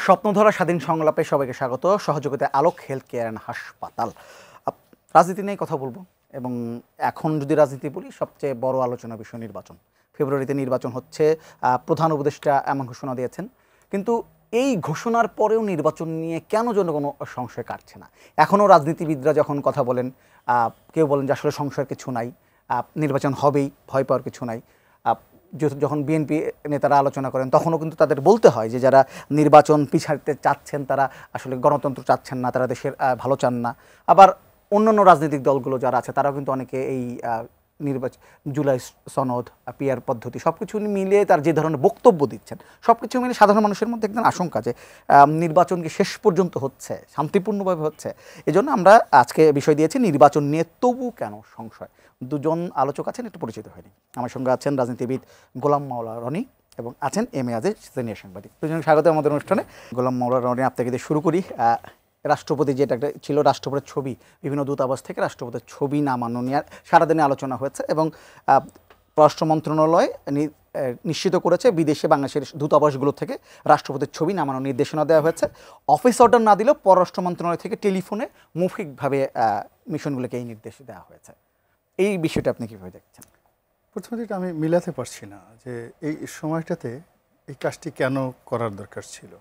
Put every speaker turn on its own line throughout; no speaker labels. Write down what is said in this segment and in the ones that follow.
স্বপ্নধরা স্বাধীন সংলাপে সবাইকে স্বাগত। সহযোগিতায় আলোক হেলথ কেয়ার অ্যান্ড হাসপাতাল। রাজনীতি নিয়ে কথা বলবো এবং এখন যদি রাজনীতি বলি সবচেয়ে বড় আলোচনা বিষয় নির্বাচন। ফেব্রুয়ারিতে নির্বাচন হচ্ছে, প্রধান উপদেষ্টা এমন ঘোষণা দিয়েছেন। কিন্তু এই ঘোষণার পরেও নির্বাচন নিয়ে কেন যেন কোনো সংশয় কাটছে না। এখনও রাজনীতিবিদরা যখন কথা বলেন, কেউ বলেন যে আসলে সংশয়ের কিছু নাই, নির্বাচন হবেই, ভয় পাওয়ার কিছু নাই। যখন বিএনপি নেতারা আলোচনা করেন তখনও কিন্তু তাদের বলতে হয় যে যারা নির্বাচন পিছাতে চাচ্ছেন তারা আসলে গণতন্ত্র চাচ্ছেন না, তারা দেশের ভালো চান না। আবার অন্যান্য রাজনৈতিক দলগুলো যারা আছে তারাও কিন্তু অনেকে এই নির্বাচন, জুলাই সনদ, পিআর পদ্ধতি সব কিছু মিলিয়ে তার যে ধরনের বক্তব্য দিচ্ছেন, সব কিছু মিলিয়ে সাধারণ মানুষের মধ্যে একদম আশঙ্কা যে নির্বাচন কি শেষ পর্যন্ত হচ্ছে, শান্তিপূর্ণভাবে হচ্ছে। এজন্য আমরা আজকে বিষয় দিয়েছি নির্বাচন নিয়ে তবু কেন সংশয়। দুজন আলোচক আছেন, একটু পরিচিত হয়নি। আমার সঙ্গে আছেন রাজনীতিবিদ গোলাম মাওলা রনি এবং আছেন এম এ আজিজ, সিনিয়র সাংবাদিক। দুজন স্বাগত আমাদের অনুষ্ঠানে। গোলাম মাওলা রনি, আপনাকে দিয়ে শুরু করি। রাষ্ট্রপতি যেটা একটা ছিল, রাষ্ট্রপতির ছবি, বিভিন্ন দূতাবাস থেকে রাষ্ট্রপতির ছবি নামানো নিয়ে সারাদিনে আলোচনা হয়েছে এবং পররাষ্ট্র মন্ত্রণালয় নিশ্চিত করেছে বিদেশে বাংলাদেশের দূতাবাসগুলো থেকে রাষ্ট্রপতির ছবি নামানোর নির্দেশনা দেওয়া হয়েছে। অফিস অর্ডার না দিলেও পররাষ্ট্র মন্ত্রণালয় থেকে টেলিফোনে মৌখিকভাবে মিশনগুলোকে এই নির্দেশ দেওয়া হয়েছে। এই বিষয়টা আপনি কীভাবে দেখছেন?
প্রথমে যেটা আমি মিলাতে পারছি না যে এই সময়টাতে এই কাজটি কেন করার দরকার ছিল।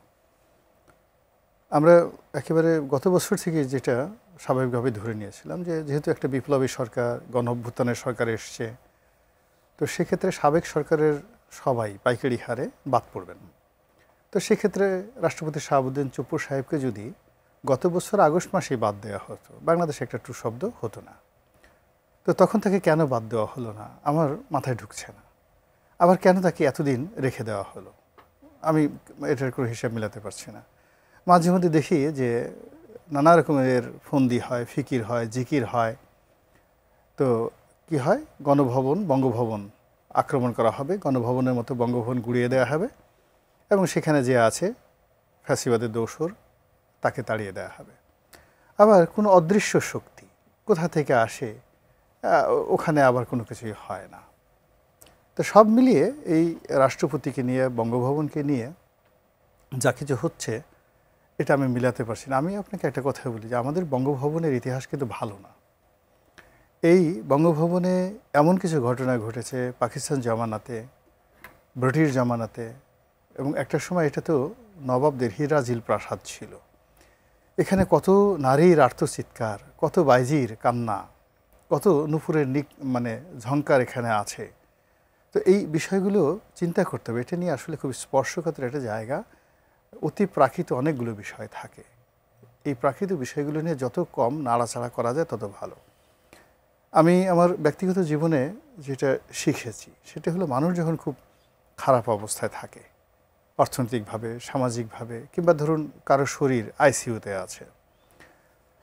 আমরা একেবারে গত বছর থেকে যেটা স্বাভাবিকভাবে ধরে নিয়েছিলাম যে যেহেতু একটা বিপ্লবী সরকার, গণঅভ্যুত্থানের সরকার এসছে, তো সেক্ষেত্রে সাবেক সরকারের সবাই পাইকারি হারে বাদ পড়বেন। তো সেক্ষেত্রে রাষ্ট্রপতি শাহাবুদ্দিন চুপ্পু সাহেবকে যদি গত বছর আগস্ট মাসেই বাদ দেওয়া হতো, বাংলাদেশে একটা ট্রু শব্দ হতো না। তো তখন তাকে কেন বাদ দেওয়া হলো না আমার মাথায় ঢুকছে না। আবার কেন তাকে এতদিন রেখে দেওয়া হলো, আমি এটার কোনো হিসাব মিলাতে পারছি না। মাঝে মধ্যে দেখি যে নানা রকমের ফন্দি হয়, ফিকির হয়, জিকির হয়। তো কি হয়, গণভবন, বঙ্গভবন আক্রমণ করা হবে, গণভবনের মতো বঙ্গভবন গুড়িয়ে দেওয়া হবে এবং সেখানে যে আছে ফ্যাসিবাদের দোসর তাকে তাড়িয়ে দেওয়া হবে। আবার কোনো অদৃশ্য শক্তি কোথা থেকে আসে, ওখানে আবার কোনো কিছুই হয় না। তো সব মিলিয়ে এই রাষ্ট্রপতিকে নিয়ে, বঙ্গভবনকে নিয়ে যা কিছু হচ্ছে এটা আমি মিলাতে পারছি না। আমি আপনাকে একটা কথা বলি যে আমাদের বঙ্গভবনের ইতিহাস কিন্তু ভালো না। এই বঙ্গভবনে এমন কিছু ঘটনা ঘটেছে পাকিস্তান জামানাতে, ব্রিটিশ জামানাতে, এবং একটা সময় এটা তো নবাবদের হিরাজিল প্রাসাদ ছিল। এখানে কত নারীর আর্তচিৎকার, কত বাইজির কান্না, কত নুপুরের মানে ঝংকার এখানে আছে। তো এই বিষয়গুলো চিন্তা করতে হবে। এটা নিয়ে আসলে খুব স্পর্শকাতর একটা জায়গা। অতি প্রাকৃত অনেকগুলো বিষয় থাকে, এই প্রাকৃত বিষয়গুলো নিয়ে যত কম নাড়াচাড়া করা যায় তত ভালো। আমি আমার ব্যক্তিগত জীবনে যেটা শিখেছি সেটা হলো, মানুষ যখন খুব খারাপ অবস্থায় থাকে অর্থনৈতিকভাবে, সামাজিকভাবে, কিংবা ধরুন কারো শরীর আইসিইউতে আছে,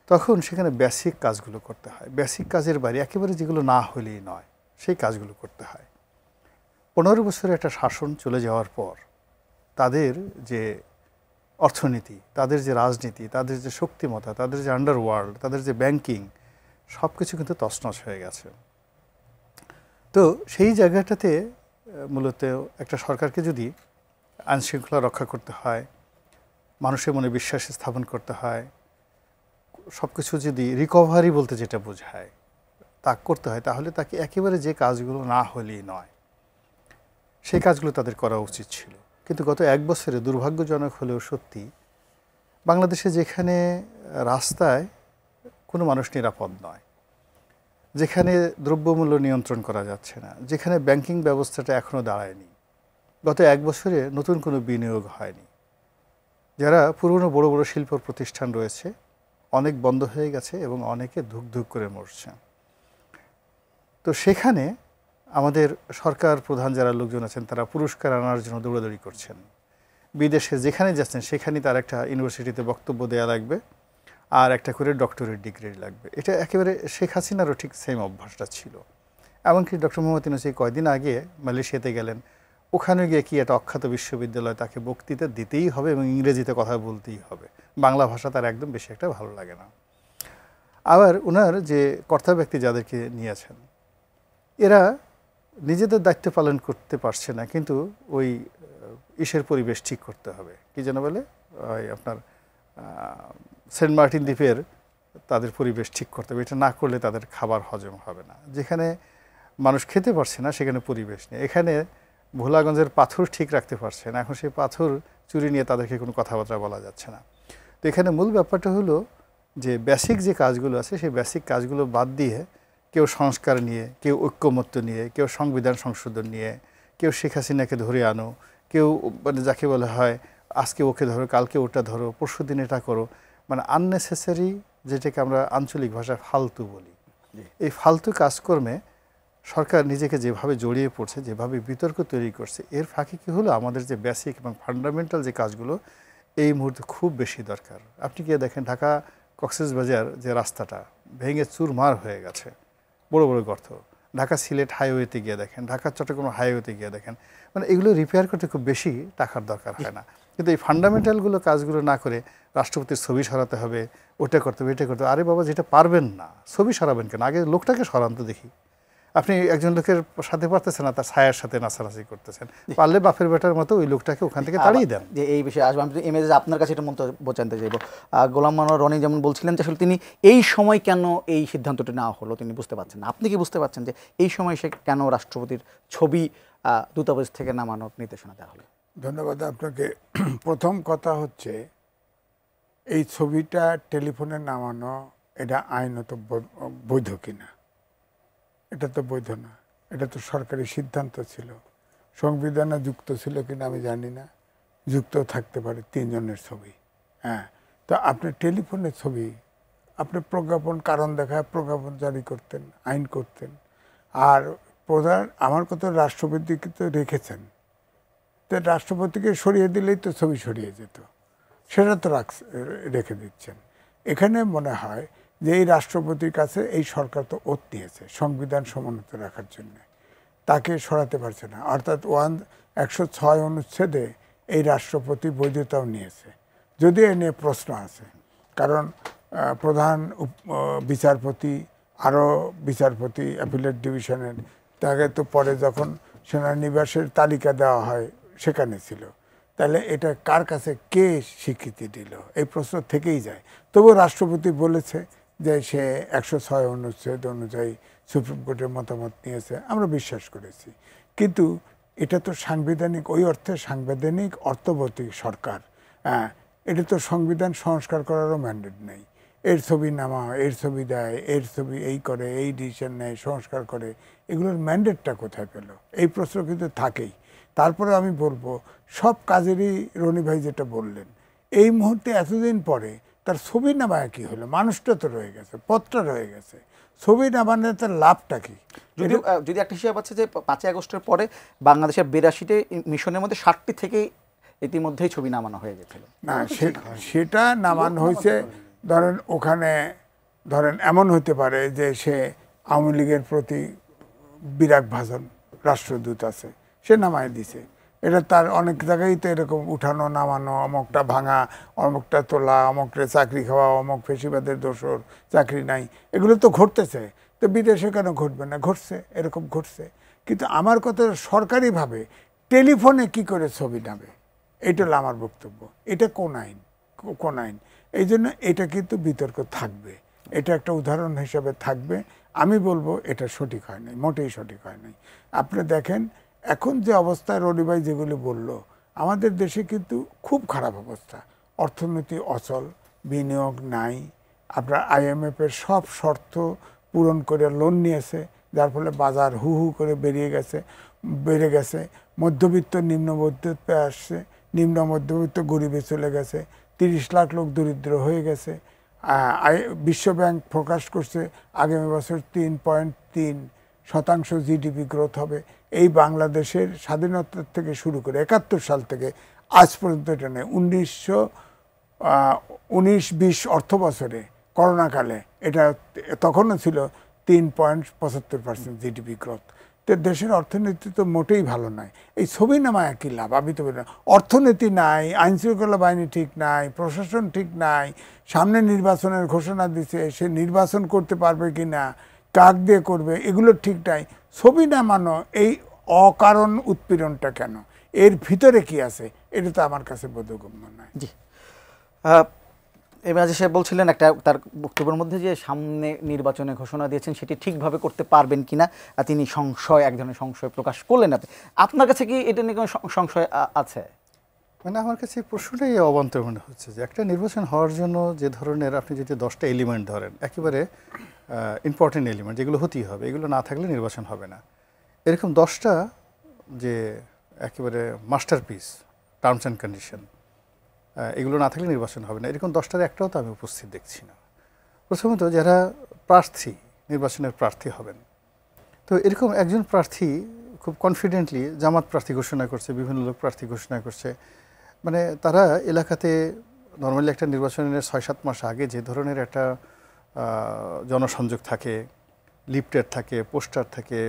তখন সেখানে বেসিক কাজগুলো করতে হয়। বেসিক কাজের বাইরে একেবারে যেগুলো না হলেই নয় সেই কাজগুলো করতে হয়। 15 বছরের একটা শাসন চলে যাওয়ার পর তাদের যে অর্থনীতি, তাদের যে রাজনীতি, তাদের যে শক্তিমত্তা, তাদের যে আন্ডারওয়ার্ল্ড, তাদের যে ব্যাংকিং, সব কিছু কিন্তু তছনছ হয়ে গেছে। তো সেই জায়গাটাতে মূলত একটা সরকারকে যদি আইনশৃঙ্খলা রক্ষা করতে হয়, মানুষের মনে বিশ্বাস স্থাপন করতে হয়, সব কিছু যদি রিকভারি বলতে যেটা বোঝায় তা করতে হয়, তাহলে তাকে একেবারে যে কাজগুলো না হলেই নয় সেই কাজগুলো তাদের করা উচিত ছিল। কিন্তু গত 1 বছরে দুর্ভাগ্যজনক হলেও সত্যি, বাংলাদেশে যেখানে রাস্তায় কোনো মানুষ নিরাপদ নয়, যেখানে দ্রব্যমূল্য নিয়ন্ত্রণ করা যাচ্ছে না, যেখানে ব্যাংকিং ব্যবস্থাটা এখনও দাঁড়ায়নি, গত 1 বছরে নতুন কোনো বিনিয়োগ হয়নি, যারা পুরনো বড় বড় শিল্প প্রতিষ্ঠান রয়েছে অনেক বন্ধ হয়ে গেছে এবং অনেকে ধুক ধুক করে মরছে। তো সেখানে আমাদের সরকার প্রধান যারা লোকজন আছেন তারা পুরস্কার আনার জন্য দৌড়াদৌড়ি করছেন। বিদেশে যেখানে যাচ্ছেন সেখানেই তার একটা ইউনিভার্সিটিতে বক্তব্য দেওয়া লাগবে আর একটা করে ডক্টরেট ডিগ্রি লাগবে। এটা একেবারে শেখ হাসিনারও ঠিক সেম অভ্যাসটা ছিল। এমনকি ডক্টর মোহাম্মদ ইউনূস কয়েকদিন আগে মালয়েশিয়াতে গেলেন, ওখানে গিয়ে কি একটা অখ্যাত বিশ্ববিদ্যালয় তাকে বক্তৃতা দিতেই হবে এবং ইংরেজিতে কথা বলতেই হবে, বাংলা ভাষা তার একদম বেশি একটা ভালো লাগে না। আবার ওনার যে কর্তা ব্যক্তি যাদেরকে নিয়েছেন এরা নিজেদের দায়িত্ব পালন করতে পারছে না, কিন্তু ওই ইসের পরিবেশ ঠিক করতে হবে, কি যেন বলে, আপনার সেন্ট মার্টিন দ্বীপের তাদের পরিবেশ ঠিক করতে হবে। এটা না করলে তাদের খাবার হজম হবে না। যেখানে মানুষ খেতে পারছে না সেখানে পরিবেশ নেই। এখানে ভোলাগঞ্জের পাথর ঠিক রাখতে পারছে না, এখন সেই পাথর চুরি নিয়ে তাদেরকে কোনো কথাবার্তা বলা যাচ্ছে না। তো এখানে মূল ব্যাপারটা হলো যে বেসিক যে কাজগুলো আছে সেই বেসিক কাজগুলো বাদ দিয়ে কেউ সংস্কার নিয়ে, কেউ ঐক্যমত্য নিয়ে, কেউ সংবিধান সংশোধন নিয়ে, কেউ শেখ হাসিনাকে ধরে আনো, কেউ মানে যাকে বলা হয় আজকে ওকে ধরো, কালকে ওটা ধরো, পরশু দিন এটা করো, মানে আননেসেসারি, যেটাকে আমরা আঞ্চলিক ভাষায় ফালতু বলি। এই ফালতু কাজকর্মে সরকার নিজেকে যেভাবে জড়িয়ে পড়ছে, যেভাবে বিতর্ক তৈরি করছে, এর ফাঁকে কী হলো আমাদের যে বেসিক এবং ফান্ডামেন্টাল যে কাজগুলো এই মুহূর্তে খুব বেশি দরকার। আপনি গিয়ে দেখেন ঢাকা কক্সবাজার যে রাস্তাটা ভেঙে চুরমার হয়ে গেছে, বড় বড় গর্ত। ঢাকা সিলেট হাইওয়েতে গিয়ে দেখেন, ঢাকা চট্টগ্রাম হাইওয়েতে গিয়ে দেখেন, মানে এগুলো রিপেয়ার করতে খুব বেশি টাকার দরকার হয় না। কিন্তু এই ফান্ডামেন্টালগুলো কাজগুলো না করে রাষ্ট্রপতির ছবি সরাতে হবে, ওটা করতে হবে, এটা করতে হবে। আরে বাবা, যেটা পারবেন না ছবি সরাবেন কেন? আগে লোকটাকে সরান তো দেখি। আপনি একজন লোকের সাথে পারতেছেন না, তার ছায়ার সাথে নাচানাচি করতেছেন, পারলে বাপের বেটার মতো ওই লোকটাকে ওখান থেকে তাড়িয়ে দেন।
যে এই বিষয়ে আসবে, আমি ইমেজ আপনার কাছে এটা মন্তব্য জানতে চাইব। গোলাম মানোয়ার রনি যেমন বলছিলেন যে আসলে তিনি এই সময় কেন এই সিদ্ধান্তটি নেওয়া হলো তিনি বুঝতে পারছেন না। আপনি কি বুঝতে পারছেন যে এই সময় সে কেন রাষ্ট্রপতির ছবি দূতাবাস থেকে নামানোর নির্দেশনা দেওয়া হলো?
ধন্যবাদ আপনাকে। প্রথম কথা হচ্ছে এই ছবিটা টেলিফোনে নামানো এটা আইনত বৈধ কিনা? এটা তো বৈধ না, এটা তো সরকারি সিদ্ধান্ত ছিল। সংবিধানে যুক্ত ছিল কিনা আমি জানি না, যুক্ত থাকতে পারে, তিনজনের ছবি। হ্যাঁ, তো আপনি টেলিফোনের ছবি আপনি প্রজ্ঞাপন, কারণ দেখায় প্রজ্ঞাপন জারি করতেন, আইন করতেন। আর প্রধান আমার কথা রাষ্ট্রপতিকে তো রেখেছেন, তো রাষ্ট্রপতিকে সরিয়ে দিলেই তো ছবি সরিয়ে যেত, সেটা তো রেখে দিচ্ছেন। এখানে মনে হয় যে এই রাষ্ট্রপতির কাছে এই সরকার তো ওত নিয়েছে সংবিধান সমুন্নত রাখার জন্য, তাকে সরাতে পারছে না। অর্থাৎ 106 অনুচ্ছেদে এই রাষ্ট্রপতি বৈধতাও নিয়েছে, যদিও এ নিয়ে প্রশ্ন আছে। কারণ প্রধান বিচারপতি, আরও বিচারপতি অ্যাপিলেট ডিভিশনের, তাকে তো পরে যখন সেনানিবাসের তালিকা দেওয়া হয় সেখানে ছিল। তাহলে এটা কার কাছে কে স্বীকৃতি দিল, এই প্রশ্ন থেকেই যায়। তবুও রাষ্ট্রপতি বলেছে যে সে 106 অনুচ্ছেদ অনুযায়ী সুপ্রিম কোর্টের মতামত নিয়েছে, আমরা বিশ্বাস করেছি। কিন্তু এটা তো সাংবিধানিক, ওই অর্থে সাংবিধানিক অর্থবতী সরকার। হ্যাঁ, এটা তো সংবিধান সংস্কার করারও ম্যান্ডেট নেই। এর ছবি নামা, এর ছবি দেয়, এর ছবি এই করে, এই ডিসিশন নেয়, সংস্কার করে, এগুলোর ম্যান্ডেটটা কোথায় পেল? এই প্রশ্ন কিন্তু থাকেই। তারপরে আমি বলবো সব কাজেরই রনি ভাই যেটা বললেন, এই মুহূর্তে এতদিন পরে তার ছবি নামায় কি হলো? মানুষটা তো রয়ে গেছে, পথটা রয়ে গেছে, ছবি নামানো তার লাভটা কি?
যদি একটা হিসাব আছে যে 5ই আগস্টের পরে বাংলাদেশের 82টি মিশনের মধ্যে 60টি থেকেই ইতিমধ্যেই ছবি নামানো হয়ে গেছিল।
না, সেটা নামানো হয়েছে, ধরেন ওখানে ধরেন এমন হতে পারে যে সে আওয়ামী লীগের প্রতি বিরাগ ভাজন রাষ্ট্রদূত আছে, সে নামায় দিছে। এটা তার অনেক জায়গায় তো এরকম উঠানো নামানো, অমুকটা ভাঙা, অমুকটা তোলা, অমুকটা চাকরি খাওয়া, অমুক ফেসিবাদের দোসর, চাকরি নাই, এগুলো তো ঘটতেছে। তো বিদেশে কেন ঘটবে না? ঘটছে, এরকম ঘটছে। কিন্তু আমার কথা সরকারিভাবে টেলিফোনে কি করে ছবি নামে, এটা হলো আমার বক্তব্য। এটা কোন আইন, কোন আইন? এই জন্য এটা কিন্তু বিতর্ক থাকবে, এটা একটা উদাহরণ হিসেবে থাকবে। আমি বলবো এটা সঠিক হয় নাই, মোটেই সঠিক হয় নাই। আপনি দেখেন এখন যে অবস্থা, রনি ভাই যেগুলি বলল, আমাদের দেশে কিন্তু খুব খারাপ অবস্থা, অর্থনীতি অচল, বিনিয়োগ নাই। আপনার IMF-এর সব শর্ত পূরণ করে লোন নিয়েছে, যার ফলে বাজার হু হু করে বেড়ে গেছে। মধ্যবিত্ত নিম্ন মধ্যবিত্তে আসছে, নিম্ন মধ্যবিত্ত গরিবে চলে গেছে, 30 লাখ লোক দরিদ্র হয়ে গেছে। বিশ্বব্যাংক প্রকাশ করছে আগামী বছর 3.3% GDP গ্রোথ হবে। এই বাংলাদেশের স্বাধীনতা থেকে শুরু করে 71 সাল থেকে আজ পর্যন্ত এটা নেই। 19-20 অর্থ বছরে করোনাকালে এটা তখনও ছিল 3.75% GDP গ্রোথ। তো দেশের অর্থনীতি তো মোটেই ভালো নয়। এই ছবি নামায় একই লাভ? আমি তো বলি না। অর্থনীতি নাই, আইন শৃঙ্খলা বাহিনী ঠিক নাই, প্রশাসন ঠিক নাই, সামনে নির্বাচনের ঘোষণা দিচ্ছে, সে নির্বাচন করতে পারবে কি না, কাক দিয়ে করবে, এগুলো ঠিক নাই। ছবি নামানো এই অকারণ উৎপীড়নটা কেন? এর ভিতরে কি আছে? এটা তো আমার কাছে বোধগম্য নয়।
জি, এমএজি সাহেব বলছিলেন একটা তার বক্তব্যের মধ্যে যে সামনে নির্বাচনে ঘোষণা দিয়েছেন সেটি ঠিকভাবে করতে পারবেন কিনা তিনি সংশয়, এক ধরনের সংশয় প্রকাশ করলেন। আপনার কাছে কি এটা নিয়ে কোনো সংশয় আছে?
মানে আমার কাছে এই প্রশ্নটাই অবান্তর মনে হচ্ছে যে একটা নির্বাচন হওয়ার জন্য যে ধরনের আপনি যদি 10টা এলিমেন্ট ধরেন, একেবারে ইম্পর্টেন্ট এলিমেন্ট যেগুলো হতেই হবে, এগুলো না থাকলে নির্বাচন হবে না, এরকম 10টা যে একেবারে মাস্টারপিস টার্মস অ্যান্ড কন্ডিশন, এগুলো না থাকলে নির্বাচন হবে না, এরকম 10টার একটাও তো আমি উপস্থিত দেখছি না। প্রথমত যারা প্রার্থী, নির্বাচনের প্রার্থী হবেন, তো এরকম একজন প্রার্থী খুব কনফিডেন্টলি জামাত প্রার্থী ঘোষণা করছে, বিভিন্ন লোক প্রার্থী ঘোষণা করছে, মানে তারা এলাকাতে নর্মালি একটা নির্বাচনের 6-7 মাস আগে যে ধরনের একটা জনসংযোগ থাকে, লিফলেট থাকে, পোস্টার থাকে,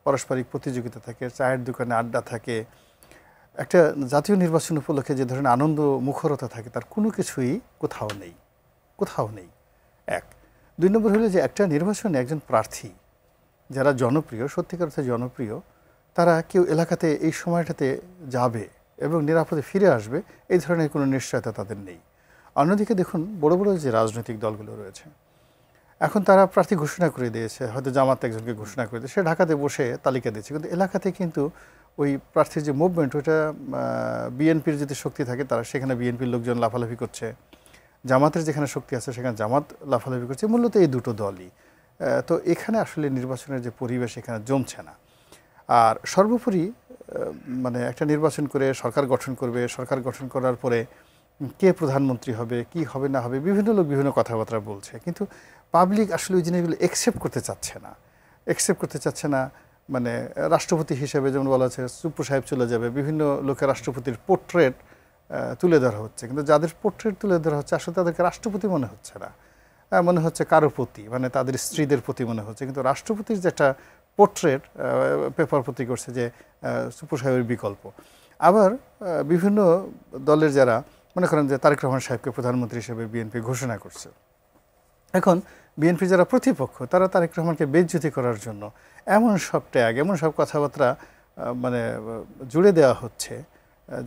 পারস্পরিক প্রতিযোগিতা থাকে, চায়ের দোকানে আড্ডা থাকে, একটা জাতীয় নির্বাচন উপলক্ষে যে ধরনের আনন্দ মুখরতা থাকে, তার কোনো কিছুই কোথাও নেই, কোথাও নেই। এক। 2 নম্বর হলো যে একটা নির্বাচনে একজন প্রার্থী যারা জনপ্রিয়, সত্যিকার অর্থে জনপ্রিয়, তারা কেউ এলাকাতে এই সময়টাতে যাবে এবং নিরাপদে ফিরে আসবে এই ধরনের কোনো নিশ্চয়তা তাদের নেই। অন্যদিকে দেখুন বড় বড় যে রাজনৈতিক দলগুলো রয়েছে, এখন তারা প্রার্থী ঘোষণা করে দিয়েছে, হয়তো জামাত একজনকে ঘোষণা করে দিয়েছে, সে ঢাকাতে বসে তালিকা দিচ্ছে, কিন্তু এলাকাতে কিন্তু ওই প্রার্থীর যে মুভমেন্ট, ওটা বিএনপির যদি শক্তি থাকে তারা সেখানে বিএনপির লোকজন লাফালাফি করছে, জামাতের যেখানে শক্তি আছে সেখানে জামাত লাফালাফি করছে, মূলত এই দুটো দলই। তো এখানে আসলে নির্বাচনের যে পরিবেশ এখানে জমছে না। আর সর্বোপরি মানে একটা নির্বাচন করে সরকার গঠন করবে, সরকার গঠন করার পরে কে প্রধানমন্ত্রী হবে, কি হবে না হবে, বিভিন্ন লোক বিভিন্ন কথাবার্তা বলছে, কিন্তু পাবলিক আসলে ওই জিনিসগুলো একসেপ্ট করতে চাচ্ছে না। মানে রাষ্ট্রপতি হিসেবে যেমন বলা হচ্ছে সুপ্পু সাহেব চলে যাবে, বিভিন্ন লোকের রাষ্ট্রপতির পোর্ট্রেট তুলে ধরা হচ্ছে, কিন্তু যাদের পোর্ট্রেট তুলে ধরা হচ্ছে আসলে তাদেরকে রাষ্ট্রপতি মনে হচ্ছে না, মনে হচ্ছে কারো প্রতি, মানে তাদের স্ত্রীদের প্রতি মনে হচ্ছে। কিন্তু রাষ্ট্রপতির যেটা পোর্ট্রেট পেপার প্রতি করছে যে সুপ্পু সাহেবের বিকল্প। আবার বিভিন্ন দলের যারা মনে করেন যে তারেক রহমান সাহেবকে প্রধানমন্ত্রী হিসেবে বিএনপি ঘোষণা করছে, এখন বিএনপি যারা প্রতিপক্ষ তারা তারেক রহমানকে বেইজ্জতি করার জন্য এমন সব ট্যাগ, এমন সব কথাবার্তা মানে জুড়ে দেওয়া হচ্ছে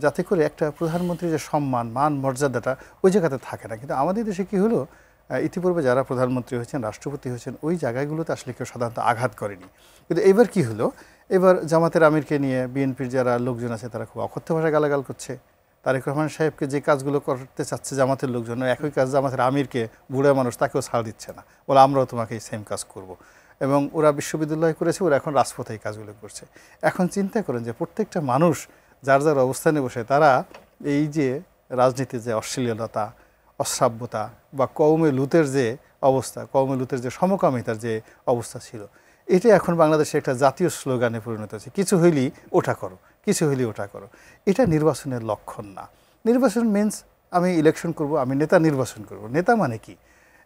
যাতে করে একটা প্রধানমন্ত্রীর যে সম্মান, মান, মর্যাদাটা ওই জায়গাতে থাকে না। কিন্তু আমাদের দেশে কী হলো, ইতিপূর্বে যারা প্রধানমন্ত্রী হয়েছেন, রাষ্ট্রপতি হয়েছেন, ওই জায়গাগুলোতে আসলে কেউ সাধারণত আঘাত করেনি। কিন্তু এবার কি হলো, এবার জামাতের আমিরকে নিয়ে বিএনপির যারা লোকজন আছে তারা খুব অকথ্য ভাষায় গালাগাল করছে। তারেক রহমান সাহেবকে যে কাজগুলো করতে চাচ্ছে জামাতের লোকজন, একই কাজ জামাতের আমিরকে, বুড়া মানুষ, তাকেও ছাড় দিচ্ছে না, বলে আমরাও তোমাকে এই সেম কাজ করব। এবং ওরা বিশ্ববিদ্যালয় করেছে, ওরা এখন রাজপথে এই কাজগুলো করছে। এখন চিন্তা করেন যে প্রত্যেকটা মানুষ যার যার অবস্থানে বসে তারা এই যে রাজনীতির যে অশ্লীলতা, অশ্রাব্যতা বা কওমে লুতের যে অবস্থা, কওমে লুতের যে সমকামিতার যে অবস্থা ছিল, এটা এখন বাংলাদেশে একটা জাতীয় স্লোগানে পরিণত হয়েছে, কিছু হইলেই ওটা করো, কিছু হইলেই ওটা করো। এটা নির্বাচনের লক্ষণ না। নির্বাচন মিনস আমি ইলেকশন করব, আমি নেতা নির্বাচন করব। নেতা মানে কি?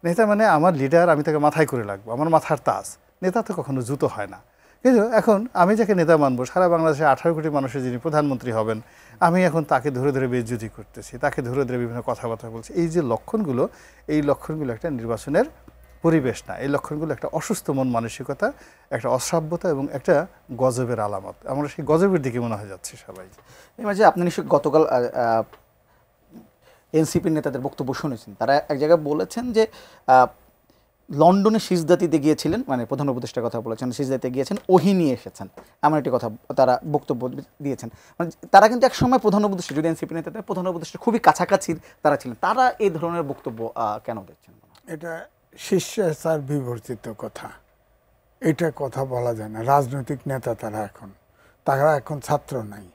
নেতা মানে আমার লিডার, আমি তাকে মাথায় করে রাখবো, আমার মাথার তাজ। নেতা তো কখনো জুতো হয় না। কিন্তু এখন আমি যাকে নেতা মানবো, সারা বাংলাদেশে 18 কোটি মানুষের যিনি প্রধানমন্ত্রী হবেন, আমি এখন তাকে ধরে ধরে বেইজ্জতি করতেছি, তাকে ধরে ধরে বিভিন্ন কথাবার্তা বলছি। এই যে লক্ষণগুলো, এই লক্ষণগুলো একটা নির্বাচনের পরিবেশ না। এই লক্ষণগুলো একটা অসুস্থ মন মানসিকতা, একটা অসভ্যতা এবং একটা গজবের আলামত। আমরা সেই গজবের দিকে মনে হয়ে যাচ্ছি সবাই।
এই মাঝে আপনি নিশ্চয়ই গতকাল এনসিপির নেতাদের বক্তব্য শুনেছেন। তারা এক জায়গায় বলেছেন যে লন্ডনে সিজদা দিতে গিয়েছিলেন, মানে প্রধান উপদেষ্টার কথা বলেছেন, সিজদাতে গিয়েছেন, ওহি নিয়ে এসেছেন, এমন একটি কথা তারা বক্তব্য দিয়েছেন। মানে তারা কিন্তু এক সময় প্রধান উপদেষ্টা, যদি এনসিপি নেতাদের প্রধান উপদেষ্টা খুবই কাছাকাছির তারা ছিলেন, তারা এই ধরনের বক্তব্য কেন দিচ্ছেন?
এটা শিষ্টাচার বিবর্তিত কথা, এটা কথা বলা যায় না। রাজনৈতিক নেতা তারা এখন ছাত্র নাই,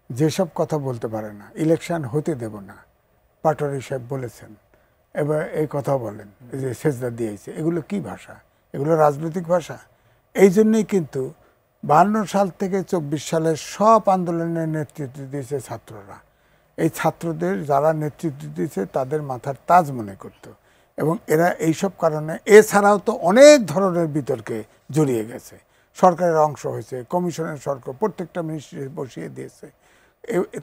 যেসব কথা বলতে পারে না। ইলেকশন হতে দেব না, পাটোয়ারি সাহেব বলেছেন। এবার এই কথা বলেন যে সেজদা দিয়েছে, এগুলো কি ভাষা? এগুলো রাজনৈতিক ভাষা? এই জন্যই কিন্তু 52 সাল থেকে 24 সালের সব আন্দোলনের নেতৃত্ব দিয়েছে ছাত্ররা। এই ছাত্রদের যারা নেতৃত্ব দিয়েছে তাদের মাথার তাজ মনে করত। এবং এরা এইসব কারণে, এছাড়াও তো অনেক ধরনের বিতর্কে জড়িয়ে গেছে। সরকারের অংশ হয়েছে, কমিশনের সরকার প্রত্যেকটা মিনিস্ট্রি বসিয়ে দিয়েছে,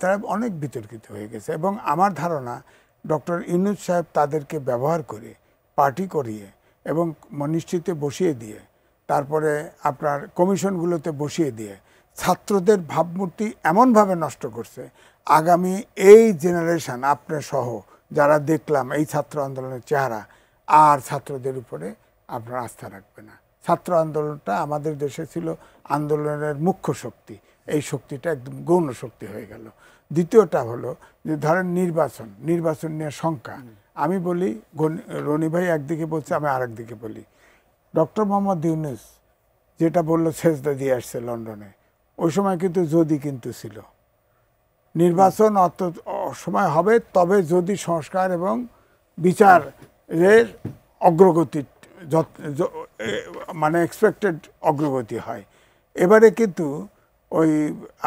তারা অনেক বিতর্কিত হয়ে গেছে। এবং আমার ধারণা ডক্টর ইউনূস সাহেব তাদেরকে ব্যবহার করে, পার্টি করিয়ে এবং মিনিস্ট্রিতে বসিয়ে দিয়ে, তারপরে আপনার কমিশনগুলোতে বসিয়ে দিয়ে ছাত্রদের ভাবমূর্তি এমনভাবে নষ্ট করছে, আগামী এই জেনারেশন আপনার সহ যারা দেখলাম এই ছাত্র আন্দোলনের চেহারা, আর ছাত্রদের উপরে আপনার আস্থা রাখবে না। ছাত্র আন্দোলনটা আমাদের দেশে ছিল আন্দোলনের মুখ্য শক্তি, এই শক্তিটা একদম গৌণ শক্তি হয়ে গেল। দ্বিতীয়টা হলো যে ধরেন নির্বাচন নিয়ে শঙ্কা। আমি বলি, রনি ভাই একদিকে বলছে, আমি আরেক দিকে বলি। ডক্টর মোহাম্মদ ইউনূস যেটা বললো সেজদা দিয়ে আসছে লন্ডনে, ওই সময় কিন্তু যদি কিন্তু ছিল নির্বাচন অত সময় হবে তবে যদি সংস্কার এবং বিচারের অগ্রগতি মানে এক্সপেক্টেড অগ্রগতি হয়। এবারে কিন্তু ওই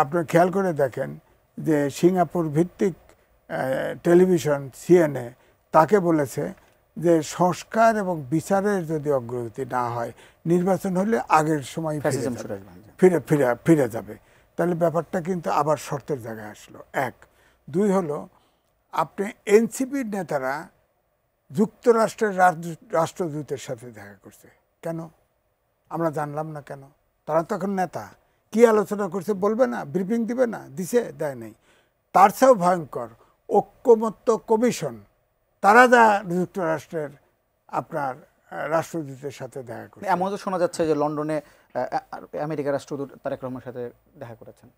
আপনার খেয়াল করে দেখেন যে সিঙ্গাপুর ভিত্তিক টেলিভিশন সিএনএ তাকে বলেছে যে সংস্কার এবং বিচারের যদি অগ্রগতি না হয় নির্বাচন হলে আগের সময় ফিরে যাবে। তাহলে ব্যাপারটা কিন্তু আবার শর্তের জায়গায় আসলো। এক, দুই হলো আপনি এনসিপির নেতারা যুক্তরাষ্ট্রের রাষ্ট্রদূতের সাথে দেখা করছে কেন? আমরা জানলাম না কেন? তারা তো এখন নেতা, কি আলোচনা করছে বলবে না? ব্রিফিং দিবে না? দিছে? দেয় নাই। তার চেয়েও ভয়ঙ্কর ঐক্যমত্য কমিশন, তারা যা যুক্তরাষ্ট্রের আপনার রাষ্ট্রদূতের সাথে দেখা করছে।
এমন তো শোনা যাচ্ছে যে লন্ডনে আমেরিকার রাষ্ট্রদূত তারেক রহমানের সাথে দেখা করেছেন।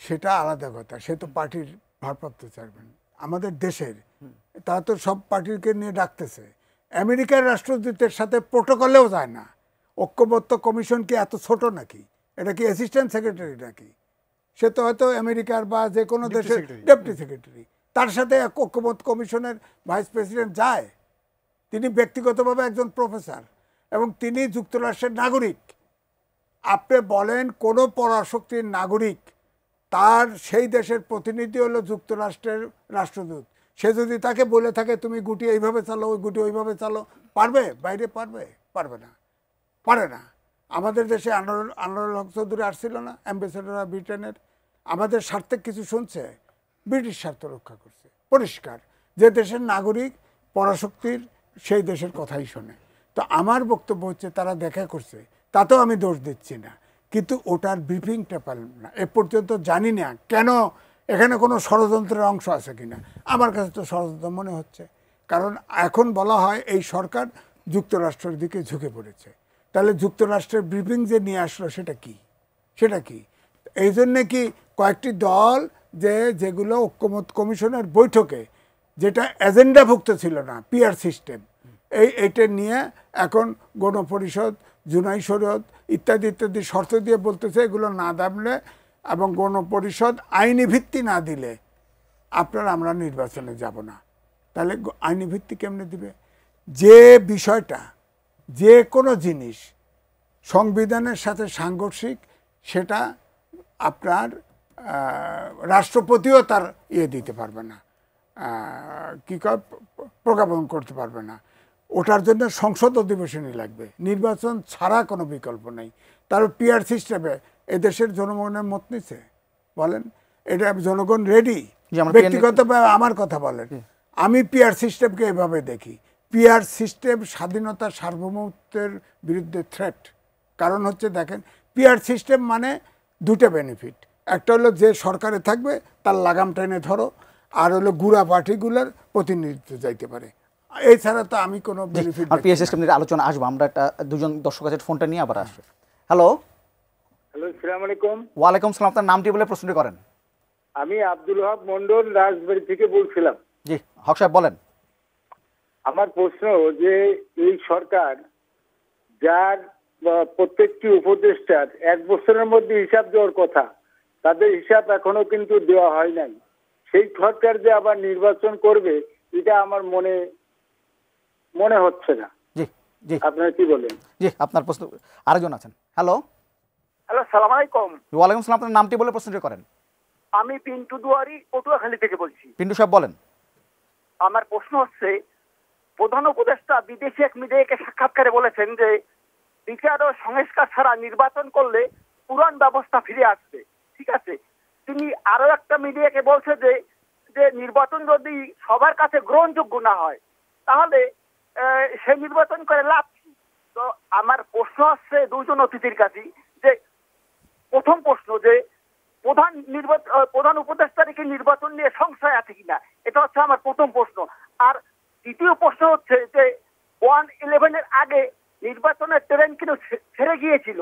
সেটা আলাদা কথা, সে তো পার্টির ভারপ্রাপ্ত চেয়ারম্যান আমাদের দেশের, তারা তো সব পার্টিকে নিয়ে ডাকতেছে। আমেরিকার রাষ্ট্রদূতের সাথে প্রোটোকলেও যায় না। ঐক্যমত্য কমিশন কি এত ছোট নাকি? এটা কি অ্যাসিস্ট্যান্ট সেক্রেটারি নাকি? সে তো হয়তো আমেরিকার বা যে কোনো দেশের ডেপুটি সেক্রেটারি, তার সাথে ঐক্যমত্য কমিশনের ভাইস প্রেসিডেন্ট যায়। তিনি ব্যক্তিগতভাবে একজন প্রফেসর এবং তিনি যুক্তরাষ্ট্রের নাগরিক। আপনি বলেন কোনো পরাশক্তির নাগরিক, তার সেই দেশের প্রতিনিধি হলো যুক্তরাষ্ট্রের রাষ্ট্রদূত, সে যদি তাকে বলে থাকে তুমি গুটি এইভাবে চালো, ওই গুটি ওইভাবে চালো, পারবে? বাইরে পারবে? পারবে না, পারে না। আমাদের দেশে আনোয়ারুল হক চৌধুরী আসছিল না, অ্যাম্বাসেডর ব্রিটেনের, আমাদের স্বার্থে কিছু শুনছে? ব্রিটিশ স্বার্থ রক্ষা করছে পরিষ্কার। যে দেশের নাগরিক পরাশক্তির সেই দেশের কথাই শোনে। তো আমার বক্তব্য হচ্ছে তারা দেখা করছে, তাতেও আমি দোষ দিচ্ছি না, কিন্তু ওটার ব্রিফিংটা পেলাম না। এ পর্যন্ত জানি না কেন, এখানে কোনো ষড়যন্ত্রের অংশ আছে কিনা। আমার কাছে তো ষড়যন্ত্র মনে হচ্ছে, কারণ এখন বলা হয় এই সরকার যুক্তরাষ্ট্রের দিকে ঝুঁকে পড়েছে। তাহলে যুক্তরাষ্ট্রের ব্রিফিং যে নিয়ে আসলো সেটা কি? সেটা কি? এই জন্যে কি কয়েকটি দল যেগুলো ঐক্যমত্য কমিশনের বৈঠকে যেটা এজেন্ডাভুক্ত ছিল না, পিআর সিস্টেম, এইটা নিয়ে এখন গণপরিষদ, জুনাই শরীয়ত ইত্যাদি ইত্যাদি শর্ত দিয়ে বলতেছে এগুলো না দাবলে এবং গণপরিষদ আইনি ভিত্তি না দিলে আমরা নির্বাচনে যাব না। তাহলে আইনি ভিত্তি কেমনে দিবে? যে বিষয়টা, যে কোনো জিনিস সংবিধানের সাথে সাংঘর্ষিক, সেটা আপনার রাষ্ট্রপতিও তার দিতে পারবে না, কি কয়, প্রজ্ঞাপন করতে পারবে না। ওটার জন্য সংসদ অধিবেশনই লাগবে, নির্বাচন ছাড়া কোনো বিকল্প নেই। তার পিআর সিস্টেমে এদেশের জনগণের মত নিচ্ছে, বলেন এটা জনগণ রেডি? ব্যক্তিগতভাবে আমার কথা বলেন, আমি পিআর সিস্টেমকে এভাবে দেখি, পিআর সিস্টেম স্বাধীনতা সার্বভৌমত্বের বিরুদ্ধে থ্রেট। কারণ হচ্ছে দেখেন, পিআর সিস্টেম মানে দুটো বেনিফিট, একটা হলো যে সরকারে থাকবে তার লাগাম টেনে ধরো, আর হলো গুড়া পার্টিগুলোর প্রতিনিধিত্ব যাইতে পারে। এছাড়া তো আমি কোনো বেনিফিট।
আর পিআর সিস্টেম নিয়ে আলোচনা আসবো আমরা, একটা দুজন দর্শক আছে ফোনটা নিয়ে আবার আসবে। হ্যালো,
আসসালামু আলাইকুম।
ওয়ালাইকুম সালাম, আপনার নামটি বলে প্রশ্নটি করেন।
আমি আব্দুল হক মন্ডল রাজবাড়ী থেকে বলছিলাম।
জি হক সাহেব বলেন।
আমার প্রশ্ন যে এই সরকার যার প্রত্যেকটি উপদেষ্টার 1 বছরের মধ্যে হিসাব দেওয়ার কথা, তাদের হিসাব এখনো কিন্তু দেওয়া হয় নাই। সেই সরকার যে আবার নির্বাচন করবে এটা আমার মনে হচ্ছে না।
জি জি,
আপনারা কি বলেন?
জি আপনার প্রশ্ন, আরেকজন আছেন। হ্যালো,
সালাম আলাইকুম।
ওয়ালাইকুম সালাম, আপনার নামটি বলে প্রশ্নটি করেন।
আমি পিন্টু দুয়ারি, পটুয়াখালী থেকে বলছি।
পিন্টু সাহেব বলেন।
আমার প্রশ্ন হচ্ছে, প্রধান উপদেষ্টা বিদেশি এক মিডিয়াকে সাক্ষাৎকারে বলেছেন যে বিচার ও সংস্কার ছাড়া নির্বাচন করলে পুরান ব্যবস্থা ফিরে আসবে। ঠিক আছে, তিনি আরো একটা মিডিয়াকে বলছে যে নির্বাচন যদি সবার কাছে গ্রহণযোগ্য না হয় তাহলে সে নির্বাচন করে লাভ কি? তো আমার প্রশ্ন হচ্ছে দুজন অতিথির কাছে, যে প্রথম প্রশ্ন যে প্রধান উপদেষ্টার কি নির্বাচন নিয়ে সংশয় আছে কিনা, এটা হচ্ছে আমার প্রথম প্রশ্ন। আর দ্বিতীয় প্রশ্ন হচ্ছে যে 1/11 আগে নির্বাচনের ট্রেন কিন্তু ছেড়ে গিয়েছিল,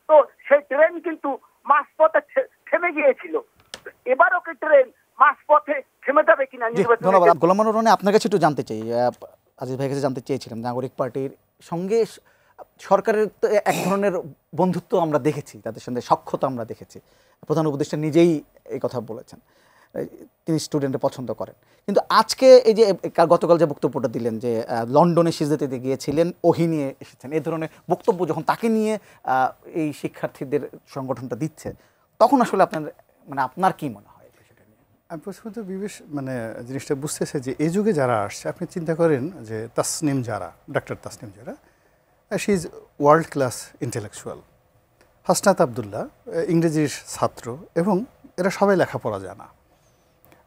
তো সেই ট্রেন কিন্তু মাঝপথে থেমে গিয়েছিল। এবারও কি ট্রেন মাঝপথে থেমে যাবে কিনা নির্বাচন?
ধন্যবাদ। গোলাম মাওলানা রনি, আপনার কাছে একটু জানতে চাই, আজিজ ভাইয়ের কাছে জানতে চেয়েছিলাম, নাগরিক পার্টির সঙ্গে সরকারের তো এক ধরনের বন্ধুত্ব আমরা দেখেছি, তাদের সঙ্গে সখ্যতা আমরা দেখেছি। প্রধান উপদেষ্টা নিজেই এই কথা বলেছেন, তিনি স্টুডেন্টে পছন্দ করেন। কিন্তু আজকে এই যে গতকাল যে বক্তব্যটা দিলেন যে লন্ডনে সিজদাতে গিয়েছিলেন, ওহি নিয়ে এসেছেন, এই ধরনের বক্তব্য যখন তাকে নিয়ে এই শিক্ষার্থীদের সংগঠনটা দিচ্ছে, তখন আসলে আপনার কি মনে হয় সেটা নিয়ে?
আমি প্রথমত জিনিসটা বুঝতেছে যে এই যুগে যারা আসছে, আপনি চিন্তা করেন যে তাসনিম যারা, ডক্টর তাসনিম যারা, she is world class intellectual. Hasnat Abdullah ইংরেজির ছাত্র, এবং এরা সবাই লেখাপড়া জানা।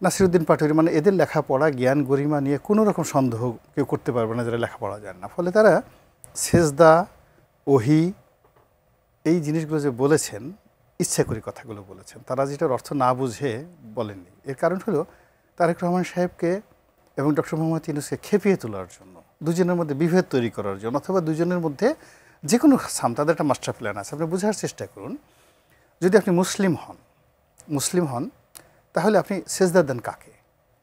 নাসিরুদ্দিন পাটোয়ারি, এদের লেখাপড়া জ্ঞান গরিমা নিয়ে কোনো রকম সন্দেহ কেউ করতে পারবে না যারা লেখাপড়া জানে না। ফলে তারা সেজদা, ওহি, এই জিনিসগুলো যে বলেছেন, ইচ্ছা করে কথাগুলো বলেছেন। তারা যেটার অর্থ না বুঝে বলেননি। এর কারণ হলো তারেক রহমান সাহেবকে এবং ডক্টর মোহাম্মদ ইউনূসকে খেপিয়ে তোলার জন্য, দুজনের মধ্যে বিভেদ তৈরি করার জন্য, অথবা দুজনের মধ্যে যে কোনো তাদের একটা মাস্টার প্ল্যান আছে। আপনি বোঝার চেষ্টা করুন, যদি আপনি মুসলিম হন তাহলে আপনি সেজদা দেন কাকে?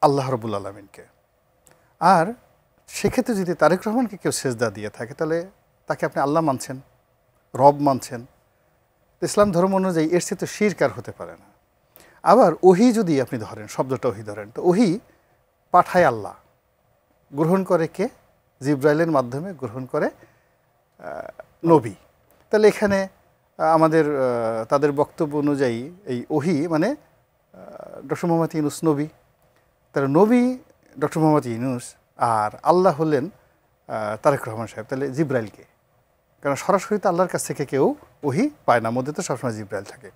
আল্লাহ রাব্বুল আলামিনকে। আর সেক্ষেত্রে যদি তারেক রহমানকে কেউ সেজদা দিয়ে থাকে, তাহলে তাকে আপনি আল্লাহ মানছেন, রব মানছেন। ইসলাম ধর্ম অনুযায়ী এর চেয়ে তো শিরক আর হতে পারে না। আবার ওহি যদি আপনি ধরেন, শব্দটা ওহি ধরেন, তো ওহি পাঠায় আল্লাহ, গ্রহণ করে কে? জিব্রাইলের মাধ্যমে গ্রহণ করে নবী। তাহলে এখানে আমাদের তাদের বক্তব্য অনুযায়ী এই ওহি ডক্টর মোহাম্মদ ইউনূস নবী। তাহলে নবী ডক্টর মোহাম্মদ ইউনূস, আর আল্লাহ হলেন তারেক রহমান সাহেব। তাহলে জিব্রাইলকে, কারণ সরাসরি তো আল্লাহর কাছ থেকে কেউ ওহি পায় না, মধ্যে তো সবসময় জিব্রাইল থাকে।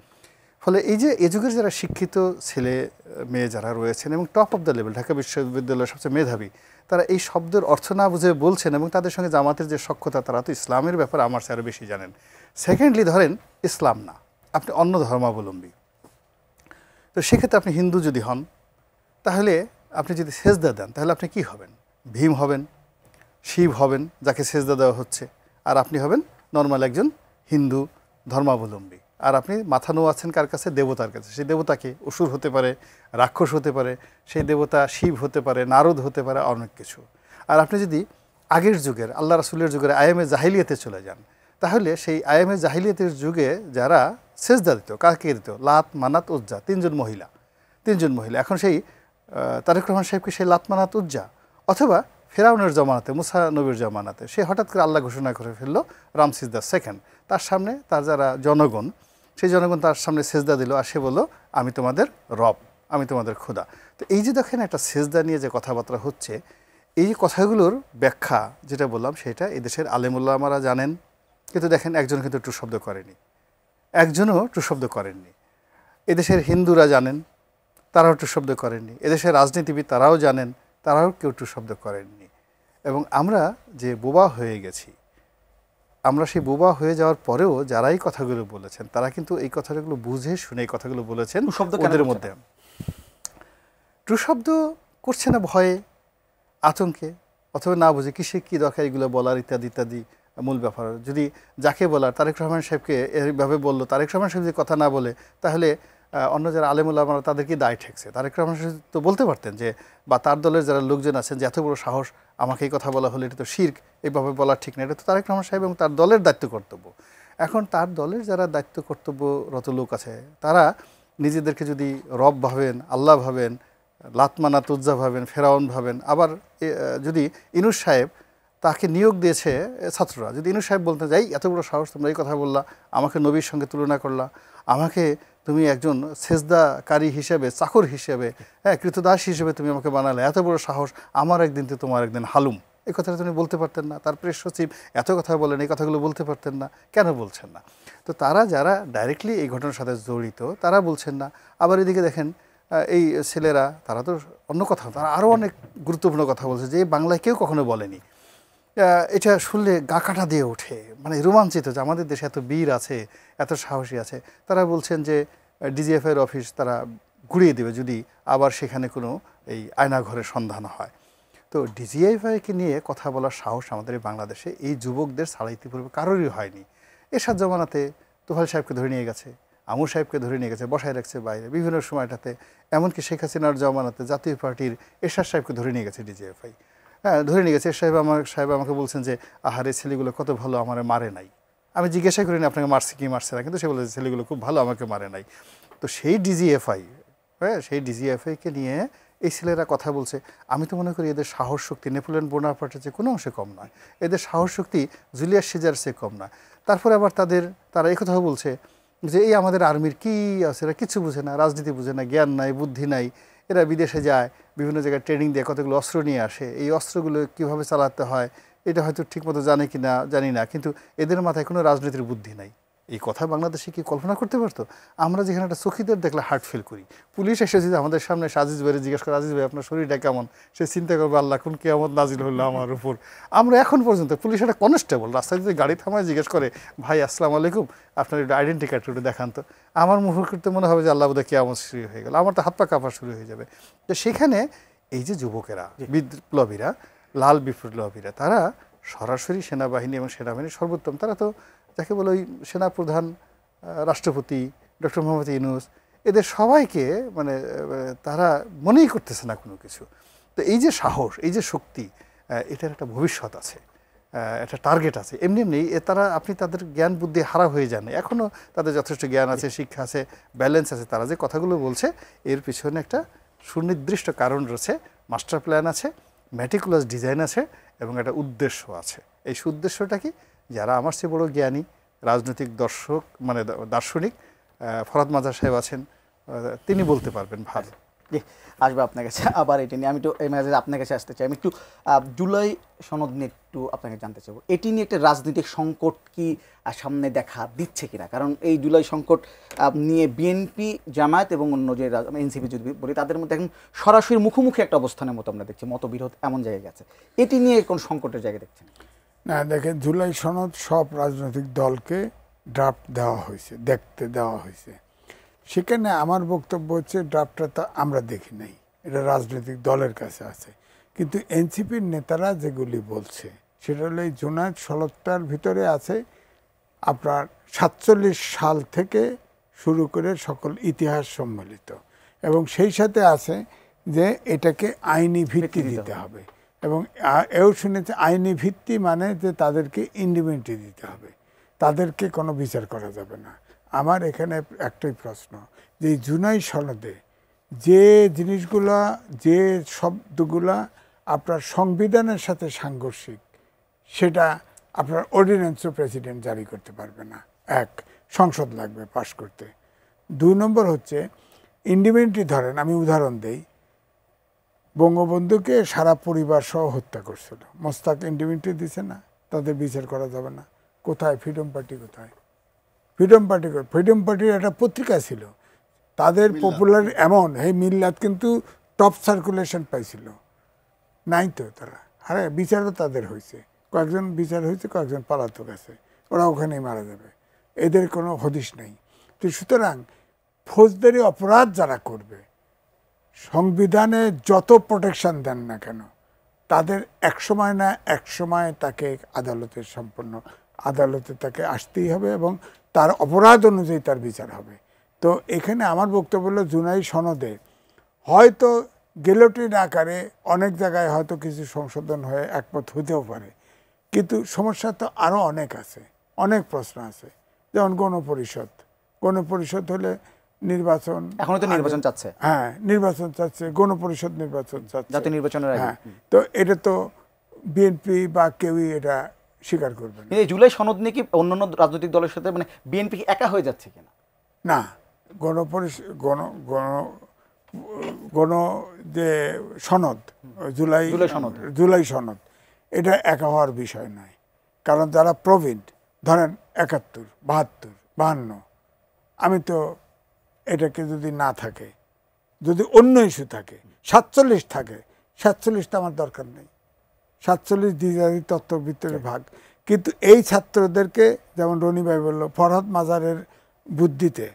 ফলে এই যে এ যুগের যারা শিক্ষিত ছেলে মেয়ে যারা রয়েছেন এবং top of the level, Dhaka বিশ্ববিদ্যালয়ের সবচেয়ে মেধাবী, তারা এই শব্দের অর্থ না বুঝে বলছেন, এবং তাদের সঙ্গে জামাতের যে সখ্যতা, তারা তো ইসলামের ব্যাপারে আমার চেয়ে আরও বেশি জানেন। সেকেন্ডলি ধরেন ইসলাম না, আপনি অন্য ধর্মাবলম্বী, তো সেক্ষেত্রে আপনি হিন্দু যদি হন, তাহলে আপনি যদি সেজদা দেন, তাহলে আপনি কি হবেন? ভীম হবেন, শিব হবেন যাকে সেজদা দেওয়া হচ্ছে, আর আপনি হবেন নর্মাল একজন হিন্দু ধর্মাবলম্বী। আর আপনি মাথা নোয়াচ্ছেন কার কাছে? দেবতার কাছে। সেই দেবতাকে অসুর হতে পারে, রাক্ষস হতে পারে, সেই দেবতা শিব হতে পারে, নারদ হতে পারে, অনেক কিছু। আর আপনি যদি আগের যুগের আল্লাহ রাসূলের যুগের আয়ামে জাহিলিয়াতে চলে যান, তাহলে সেই আয়ামে জাহিলিয়াতের যুগে যারা সেজদা দিত, কাকে দিত? লাত, মানাত, উজ্জা, তিনজন মহিলা। এখন সেই তারেক রহমান সাহেবকে সেই লাত, মানাত, উজ্জা, অথবা ফেরাউনের জমানাতে, মুসা নবীর জমানাতে সে হঠাৎ করে আল্লাহ ঘোষণা করে ফেললো রামসিস দ্য সেকেন্ড। তার সামনে তার যারা জনগণ, সেই জনগণ তার সামনে সেজদা দিল, আর সে বলল আমি তোমাদের রব, আমি তোমাদের খোদা। তো এই যে দেখেন একটা সেজদা নিয়ে যে কথাবার্তা হচ্ছে, এই কথাগুলোর ব্যাখ্যা যেটা বললাম সেটা এদেশের আলেমুল্লামারা জানেন, কিন্তু দেখেন একজন কিন্তু টু শব্দ করেনি, একজনও টু শব্দ করেননি। এদেশের হিন্দুরা জানেন, তারাও টু শব্দ করেননি। এদেশের রাজনীতিবিদ তারাও জানেন, তারাও কেউ টু শব্দ করেননি। এবং আমরা যে বোবা হয়ে গেছি, আমরা সেই বোবা হয়ে যাওয়ার পরেও যারা এই কথাগুলো বলেছেন, তারা কিন্তু এই কথাগুলো বুঝে শুনে এই কথাগুলো বলেছেন। ওদের মধ্যে টু শব্দ করছে না ভয়ে, আতঙ্কে, অথবা না বুঝে কিসে কী দরকার এগুলো বলার, ইত্যাদি ইত্যাদি মূল ব্যাপার। যদি যাকে বলার তারেক রহমান সাহেবকে এইভাবে বললো, তারেক রহমান সাহেব যদি কথা না বলে, তাহলে অন্য যারা আলেমুল্লামারা তাদেরকে দায় ঠেকছে। তারেক রহমান সাহেব তো বলতে পারতেন যে, বা তার দলের যারা লোকজন আছেন যে এত বড় সাহস, আমাকে এই কথা বলা হলে এটা তো শিরক, এইভাবে বলা ঠিক না, এটা তো তারেক রহমান সাহেব এবং তার দলের দায়িত্ব কর্তব্য। এখন তার দলের যারা দায়িত্ব কর্তব্যরত লোক আছে, তারা নিজেদেরকে যদি রব ভাবেন, আল্লাহ ভাবেন, লাতমানা তুজ্জা ভাবেন, ফেরাউন ভাবেন, আবার যদি ইউনূস সাহেব তাকে নিয়োগ দিয়েছে ছাত্ররা, যদি ইউনূস সাহেব বলতে যাই এত বড় সাহস, তোমরা এই কথা বললা, আমাকে নবীর সঙ্গে তুলনা করলা, আমাকে তুমি একজন সেজদাকারী হিসেবে, চাকর হিসেবে, কৃতদাস হিসেবে তুমি আমাকে বানালে, এত বড় সাহস, আমার একদিন তো তোমার একদিন হালুম, এই কথাটা তুমি বলতে পারতেন না? তার প্রেস সচিব এত কথা বলেন, এই কথাগুলো বলতে পারতেন না? কেন বলছেন না? তো তারা যারা ডাইরেক্টলি এই ঘটনার সাথে জড়িত, তারা বলছেন না। আবার এদিকে দেখেন এই ছেলেরা, তারা তো অন্য কথা, তারা আরও অনেক গুরুত্বপূর্ণ কথা বলছে যে বাংলায় কেউ কখনো বলেনি। এটা শুনলে গা কাটা দিয়ে ওঠে, রোমাঞ্চিত যে আমাদের দেশে এত বীর আছে, এত সাহসী আছে। তারা বলছেন যে ডিজিএফআইয়ের অফিস তারা ঘুরিয়ে দেবে যদি আবার সেখানে কোনো এই আয়নাঘরের সন্ধান হয়। তো ডিজিএফআইকে নিয়ে কথা বলার সাহস আমাদের এই বাংলাদেশে এই যুবকদের ছাড়া ইতিপূর্বে কারোরই হয়নি। এরশাদ জামানাতে তোফাল সাহেবকে ধরে নিয়ে গেছে, আমর সাহেবকে ধরে নিয়ে গেছে, বসায় রাখছে বাইরে বিভিন্ন সময়টাতে, এমনকি শেখ হাসিনার জামানাতে জাতীয় পার্টির এরশাদ সাহেবকে ধরে নিয়ে গেছে ডিজিএফআই। হ্যাঁ, ধরে নিয়ে গেছে। সাহেব আমাকে বলছেন যে আহারে ছেলেগুলো কত ভালো, আমার মারে নাই। আমি জিজ্ঞাসা করিনি আপনাকে মারছে কি মারছে না, কিন্তু সে বলেছে ছেলেগুলো খুব ভালো, আমাকে মারে নাই। তো সেই ডিজিএফআই, হ্যাঁ, সেই ডিজিএফআইকে নিয়ে এই ছেলেরা কথা বলছে। আমি তো মনে করি এদের সাহস শক্তি নেপোলিয়ন বোনাপার্টের চেয়ে কোনো অংশে কম নয়, এদের সাহস শক্তি জুলিয়াস সিজার চেয়ে কম নয়। তারপরে আবার তারা এই কথাও বলছে যে এই আমাদের আর্মির কী আছে, এরা কিছু বুঝে না, রাজনীতি বুঝে না, জ্ঞান নাই, বুদ্ধি নাই, এরা বিদেশে যায়, বিভিন্ন জায়গায় ট্রেনিং দিয়ে কতগুলো অস্ত্র নিয়ে আসে, এই অস্ত্রগুলো কীভাবে চালাতে হয় এটা হয়তো ঠিকমতো জানে কি না জানি না, কিন্তু এদের মাথায় কোনো রাজনীতির বুদ্ধি নাই। এই কথা বাংলাদেশে কি কল্পনা করতে পারতো? আমরা যেখানে একটা চকিদার দেখলে হার্ট ফিল করি, পুলিশ এসে যদি আমাদের সামনে আজিজ ভাইয়ের জিজ্ঞেস করে আজিজ ভাই আপনার শরীরটা কেমন, সে চিন্তা করবে আল্লাহ কোন কিয়ামত নাজিল হলো আমার উপর। আমরা এখন পর্যন্ত পুলিশ একটা কনস্টেবল রাস্তায় যদি গাড়ি থামায় জিজ্ঞেস করে ভাই আসসালামু আলাইকুম আপনার একটু আইডেন্টি কার্ড একটু দেখান তো, আমার মুহূর্তে মনে হবে যে আল্লাহ বোধহয় কিয়ামত শুরু হয়ে গেল, আমার তো হাত পা কাঁপা শুরু হয়ে যাবে। তো সেখানে এই যে যুবকেরা, বিপ্লবীরা, লাল বিপ্লবীরা, তারা সরাসরি সেনাবাহিনী এবং সেনাবাহিনীর সর্বোত্তম, তারা তো যাকে বলে ওই সেনাপ্রধান, রাষ্ট্রপতি ডক্টর মোহাম্মদ ইউনূস, এদের সবাইকে মানে তারা মনেই করতেছে না কোনো কিছু। তো এই যে সাহস, এই যে শক্তি, এটার একটা ভবিষ্যৎ আছে, একটা টার্গেট আছে। এমনি এমনি আপনি তাদের জ্ঞান বুদ্ধি হারা হয়ে যান, এখনও তাদের যথেষ্ট জ্ঞান আছে, শিক্ষা আছে, ব্যালেন্স আছে। তারা যে কথাগুলো বলছে এর পিছনে একটা সুনির্দিষ্ট কারণ রয়েছে, মাস্টার প্ল্যান আছে, ম্যাটিকুলাস ডিজাইন আছে এবং একটা উদ্দেশ্য আছে। এই সুদ্দেশ্যটা কি? যারা আমার চেয়ে বড় জ্ঞানী রাজনৈতিক দার্শনিক ফরহাদ মাজার সাহেব আছেন, তিনি বলতে পারবেন ভালো।
জি, আসবে আপনার কাছে আবার এটি নিয়ে। আমি একটু এই মাঝে আপনার কাছে আসতে চাই। আমি একটু জুলাই সনদ নিয়ে একটু আপনাকে জানতে চাইব, এটি নিয়ে একটা রাজনৈতিক সংকট কি সামনে দেখা দিচ্ছে কিনা? কারণ এই জুলাই সংকট নিয়ে বিএনপি, জামায়াত এবং অন্য যে এনসিপি যদি বলি, তাদের মধ্যে এখন সরাসরি মুখোমুখি একটা অবস্থানের মতো আমরা দেখছি, মতবিরোধ এমন জায়গায় গেছে। এটি নিয়ে কোন সংকটের জায়গায় দেখছেন?
না, দেখেন, জুলাই সনদ সব রাজনৈতিক দলকে ড্রাফট দেওয়া হয়েছে, দেখতে দেওয়া হয়েছে। সেখানে আমার বক্তব্য হচ্ছে ড্রাফটটা তো আমরা দেখি নাই, এটা রাজনৈতিক দলের কাছে আছে। কিন্তু এনসিপির নেতারা যেগুলি বলছে সেটা হলো এই জুনায়েদ সনদটার ভিতরে আছে আপনার 47 সাল থেকে শুরু করে সকল ইতিহাস সম্মিলিত, এবং সেই সাথে আছে যে এটাকে আইনি ভিত্তি দিতে হবে। এবং এও শুনেছে আইনি ভিত্তি মানে যে তাদেরকে ইন্ডিমেন্টি দিতে হবে, তাদেরকে কোনো বিচার করা যাবে না। আমার এখানে একটাই প্রশ্ন, যে এই জুলাই সনদে যে জিনিসগুলা, যে শব্দগুলা আপনার সংবিধানের সাথে সাংঘর্ষিক, সেটা আপনার অর্ডিন্যান্সও প্রেসিডেন্ট জারি করতে পারবে না। এক, সংসদ লাগবে পাশ করতে। 2 নম্বর হচ্ছে ইন্ডিমেন্টি। ধরেন আমি উদাহরণ দেই, বঙ্গবন্ধুকে সারা পরিবার সহ হত্যা করছিল, মোস্তাক ইন্ডিমেন্টি দিছে না, তাদের বিচার করা যাবে না। কোথায় ফ্রিডম পার্টি? কোথায় ফ্রিডম পার্টি? ফ্রিডম পার্টির একটা পত্রিকা ছিল, তাদের পপুলার এমন, এই মিল্লাত কিন্তু টপ সার্কুলেশন পাইছিল, নাই তো তারা। আরে বিচারও তাদের হয়েছে, কয়েকজন বিচার হয়েছে, কয়েকজন পালাতক আছে, ওরা ওখানেই মারা যাবে, এদের কোনো হদিশ নেই। তো সুতরাং ফৌজদারি অপরাধ যারা করবে, সংবিধানে যত প্রোটেকশন দেন না কেন, তাদের একসময় না একসময় তাকে আদালতে তাকে আসতেই হবে এবং তার অপরাধ অনুযায়ী তার বিচার হবে। তো এখানে আমার বক্তব্য হলো জুলাই সনদে হয়তো গেলোটিন আকারে অনেক জায়গায় হয়তো কিছু সংশোধন হয়ে একমত হতেও পারে, কিন্তু সমস্যা তো আরও অনেক আছে, অনেক প্রশ্ন আছে। যেমন গণপরিষদ হলে নির্বাচন,
এখনো তো নির্বাচন চাচ্ছে,
হ্যাঁ নির্বাচন চাচ্ছে, গণপরিষদ নির্বাচন চাচ্ছে,
জাতীয় নির্বাচনের আগে।
হ্যাঁ, তো এটা তো বিএনপি বা কেউই এটা স্বীকার করবে না।
এই জুলাই সনদ নিয়ে কি অন্যান্য রাজনৈতিক দলের সাথে মানে বিএনপি একা হয়ে যাচ্ছে কিনা?
না, গণ যে সনদ, জুলাই সনদ, এটা একা হওয়ার বিষয় নয়। কারণ যারা প্রবীণ, ধরেন 71, 72, 52, আমি তো এটাকে যদি না থাকে, যদি অন্য ইস্যু থাকে, 47 থাকে, 47টা আমার দরকার নেই। 47 দ্বিজাতি তত্ত্বের ভিতরে ভাগ। কিন্তু এই ছাত্রদেরকে, যেমন রনি ভাই বলল, ফরহাদ মাজারের বুদ্ধিতে,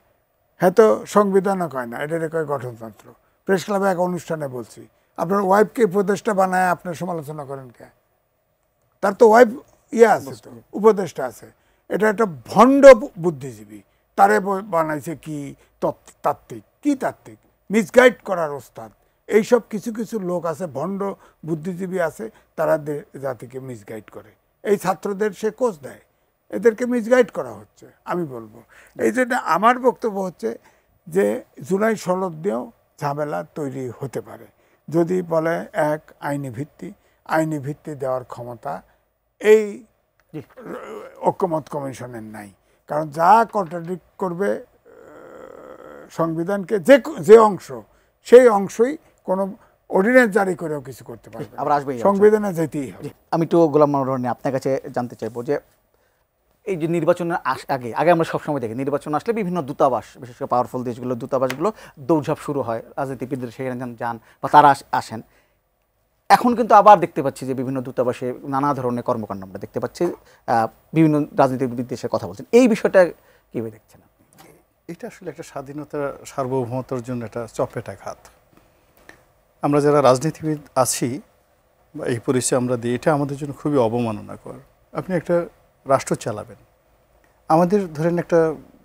হ্যাঁ তো সংবিধানও কয় না, এটা কয় গঠনতন্ত্র। প্রেস ক্লাবে এক অনুষ্ঠানে বলছি, আপনার ওয়াইফকে উপদেষ্টা বানায় আপনার সমালোচনা করেন কে? তার তো ওয়াইফ ইয়ে আছে, তো উপদেষ্টা আছে। এটা একটা ভণ্ড বুদ্ধিজীবী, তারে বানাইছে কি তাত্ত্বিক, কি তাত্ত্বিক, মিসগাইড করার ওস্তাদ। এইসব কিছু কিছু লোক আছে, ভণ্ড বুদ্ধিজীবী আছে, তারা জাতিকে মিসগাইড করে। এই ছাত্রদের সে কোচ দেয়, এদেরকে মিসগাইড করা হচ্ছে আমি বলবো। এই জন্য আমার বক্তব্য হচ্ছে যে জুলাই 16 দিয়েও ঝামেলা তৈরি হতে পারে যদি বলে এক আইনি ভিত্তি দেওয়ার ক্ষমতা এই ঐক্যমত কমিশনের নাই। কারণ যা কন্ট্রাডিক্ট করবে সংবিধানকে, যে অংশ, সেই অংশই কোনো অর্ডিন্যান্স জারি করেও কিছু করতে পারবে, সংবিধানে যেতেই হবে।
আমি একটু গোলাম মাওলানা নিয়ে আপনার কাছে জানতে চাইবো যে এই যে নির্বাচনের আগে আমরা সবসময় দেখি নির্বাচন আসলে বিভিন্ন দূতাবাস, বিশেষ করে পাওয়ারফুল দেশগুলো দূতাবাসগুলো দৌড়ঝাঁপ শুরু হয়, রাজনীতিবিদদের সেখানে যান বা তারা আসেন। এখন কিন্তু আবার দেখতে পাচ্ছি যে বিভিন্ন দূতাবাসে নানা ধরনের কর্মকাণ্ড আমরা দেখতে পাচ্ছি, বিভিন্ন রাজনীতিবিদ দেশের কথা বলছেন। এই বিষয়টা কীভাবে দেখছেন?
এটা আসলে একটা স্বাধীনতা সার্বভৌমতার জন্য একটা চপেটাঘাত। আমরা যারা রাজনীতিবিদ আছি বা এই পরিচয় আমরা দিই, এটা আমাদের জন্য খুবই অবমাননাকর। আপনি একটা রাষ্ট্র চালাবেন, আমাদের ধরেন একটা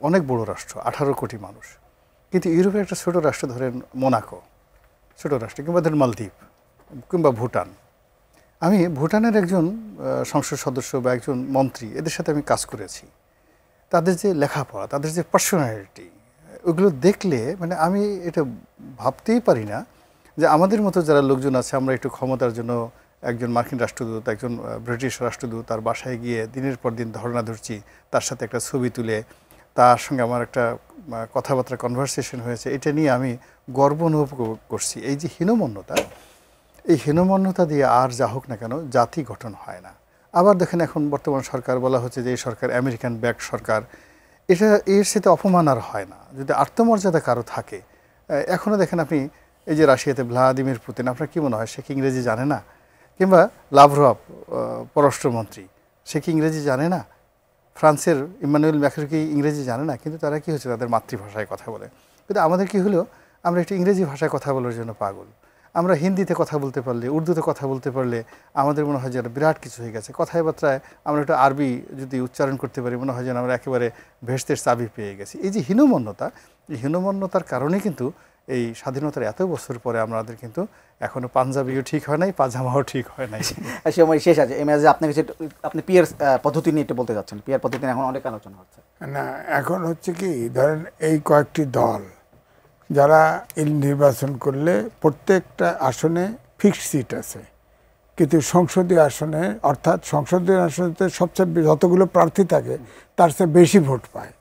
অনেক বড় রাষ্ট্র, 18 কোটি মানুষ, কিন্তু ইউরোপের একটা ছোট রাষ্ট্র ধরেন মোনাকো, ছোট রাষ্ট্র, কিংবা ধরেন মালদ্বীপ কিংবা ভুটান। আমি ভুটানের একজন সংসদ সদস্য বা একজন মন্ত্রী, এদের সাথে আমি কাজ করেছি। তাদের যে লেখাপড়া, তাদের যে পার্সোনালিটি, ওগুলো দেখলে মানে আমি এটা ভাবতেই পারি না যে আমাদের মতো যারা লোকজন আছে, আমরা একটু ক্ষমতার জন্য একজন মার্কিন রাষ্ট্রদূত, একজন ব্রিটিশ রাষ্ট্রদূত তার বাসায় গিয়ে দিনের পর দিন ধর্ণা ধরছি, তার সাথে একটা ছবি তুলে তার সঙ্গে আমার একটা কথাবার্তা কনভারসেশন হয়েছে, এটা নিয়ে আমি গর্ব অনুভব করছি। এই যে হীনমন্যতা, এই হীনমন্যতা দিয়ে আর যা হোক না কেন জাতি গঠন হয় না। আবার দেখেন এখন বর্তমান সরকার বলা হচ্ছে যে এই সরকার আমেরিকান ব্যাক সরকার, এটা এর সাথে অপমান আর হয় না যদি আত্মমর্যাদা কারো থাকে। এখনও দেখেন আপনি এই যে রাশিয়াতে ভ্লাদিমির পুতিন, আপনার কী মনে হয় সে কি ইংরেজি জানে না? কিংবা লাভরভ পররাষ্ট্রমন্ত্রী, সে কি ইংরেজি জানে না? ফ্রান্সের ইমানুয়েল ম্যাক্রন কি ইংরেজি জানে না? কিন্তু তারা কি হচ্ছে, তাদের মাতৃভাষায় কথা বলে। কিন্তু আমাদের কি হলো, আমরা একটু ইংরেজি ভাষায় কথা বলার জন্য পাগল। আমরা হিন্দিতে কথা বলতে পারলে, উর্দুতে কথা বলতে পারলে আমাদের মনে হয় যেন বিরাট কিছু হয়ে গেছে। কথায় বার্তায় আমরা একটু আরবি যদি উচ্চারণ করতে পারি, মনে হয় যেন আমরা একেবারে ভেস্তের চাবি পেয়ে গেছি। এই যে হীনমন্যতা, এই হীনমন্যতার কারণে কিন্তু এই স্বাধীনতার এত বছর পরে আমাদের কিন্তু এখনো পাঞ্জাবিও ঠিক হয় নাই, পাজামাও ঠিক হয় নাই।
সময় শেষ আছে। আপনার কাছে আপনি পিয়ার পদ্ধতি নিয়ে একটু বলতে যাচ্ছেন। পিয়ার পদ্ধতি এখন অনেক আলোচনা হচ্ছে
না, এখন হচ্ছে কি, ধরেন এই কয়েকটি দল যারা নির্বাচন করলে প্রত্যেকটা আসনে ফিক্সড সিট আছে, কিন্তু সংসদীয় আসনে, অর্থাৎ সংসদীয় আসনে সবচেয়ে যতগুলো প্রার্থী থাকে তার চেয়ে বেশি ভোট পায়।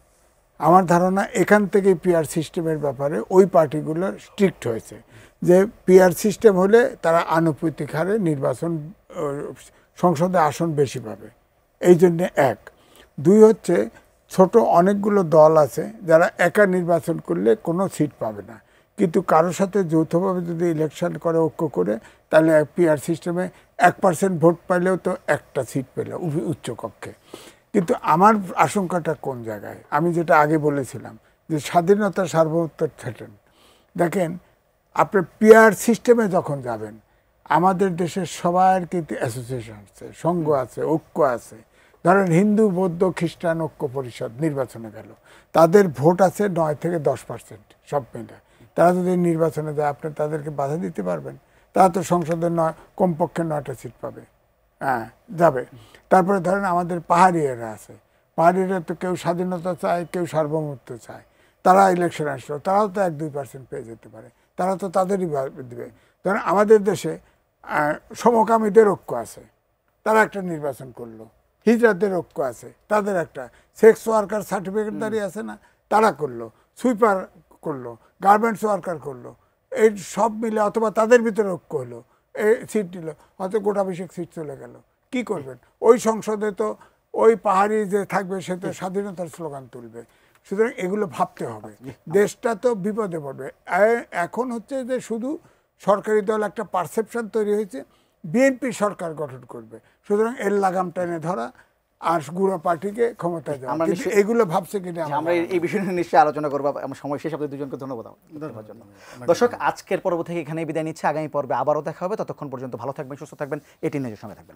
আমার ধারণা এখান থেকে পিআর সিস্টেমের ব্যাপারে ওই পার্টিগুলো স্ট্রিক্ট হয়েছে যে পিআর সিস্টেম হলে তারা আনুপাতিক হারে নির্বাচন, সংসদে আসন বেশি পাবে। এই জন্যে এক। দুই হচ্ছে ছোট অনেকগুলো দল আছে যারা একা নির্বাচন করলে কোনো সিট পাবে না, কিন্তু কারোর সাথে যৌথভাবে যদি ইলেকশন করে, ঐক্য করে, তাহলে পিআর সিস্টেমে 1% ভোট পাইলেও তো একটা সিট পেল উচ্চকক্ষে। কিন্তু আমার আশঙ্কাটা কোন জায়গায়, আমি যেটা আগে বলেছিলাম যে স্বাধীনতা সার্বভৌমত্ব থ্রেটেন। দেখেন, আপনি পিআর সিস্টেমে যখন যাবেন, আমাদের দেশের সবার কিন্তু অ্যাসোসিয়েশন আছে, সংঘ আছে, ঐক্য আছে। ধরেন হিন্দু, বৌদ্ধ, খ্রিস্টান ঐক্য পরিষদ নির্বাচনে গেল, তাদের ভোট আছে 9 থেকে 10% সব মিলে। তারা যদি নির্বাচনে যায়, আপনি তাদেরকে বাধা দিতে পারবেন? তারা তো সংসদে কমপক্ষে 9টা সিট পাবে, হ্যাঁ যাবে। তারপরে ধরেন আমাদের পাহাড়িরা আছে, পাহাড়িরা তো কেউ স্বাধীনতা চায়, কেউ সার্বভৌমত্ব চায়। তারা ইলেকশন আসলো, তারাও তো 1-2% পেয়ে যেতে পারে, তারা তো তাদেরই দেবে। ধরেন আমাদের দেশে সমকামীদের ঐক্য আছে, তারা একটা নির্বাচন করলো। হিজড়াদের ঐক্য আছে, তাদের একটা। সেক্স ওয়ার্কার সার্টিফিকেট দাঁড়িয়ে আছে না, তারা করলো। সুইপার করলো, গার্মেন্টস ওয়ার্কার করলো। এই সব মিলে অথবা তাদের ভিতরে ঐক্য হলো, এই সিট নিল, হয়তো গোটা বিশেক সিট চলে গেল। কি করবেন? ওই সংসদে তো ওই পাহাড়ি যে থাকবে সে তো স্বাধীনতার স্লোগান তুলবে। সুতরাং এগুলো ভাবতে হবে, দেশটা তো বিপদে পড়বে। এখন হচ্ছে যে শুধু সরকারি দল একটা পারসেপশন তৈরি হয়েছে বিএনপি সরকার গঠন করবে, সুতরাং এর লাগাম টেনে ধরা, আঁশগুড়া পার্টিকে ক্ষমতায় দেওয়া।
আমরা
কিন্তু
নিশ্চয়ই-
এগুলো ভাবছে কিনা আমার
আমরা এই বিষয় নিয়ে নিশ্চয়ই আলোচনা করবো। আমার সময় শেষ, আপনাদের দুজনকে ধন্যবাদ দেওয়ার জন্য। দর্শক, আজকের পর্ব থেকে এখানেই বিদায় নিচ্ছে। আগামী পর্বে আবারও দেখা হবে। ততক্ষণ পর্যন্ত ভালো থাকবেন, সুস্থ থাকবেন, এটি নিজের সঙ্গে থাকবেন।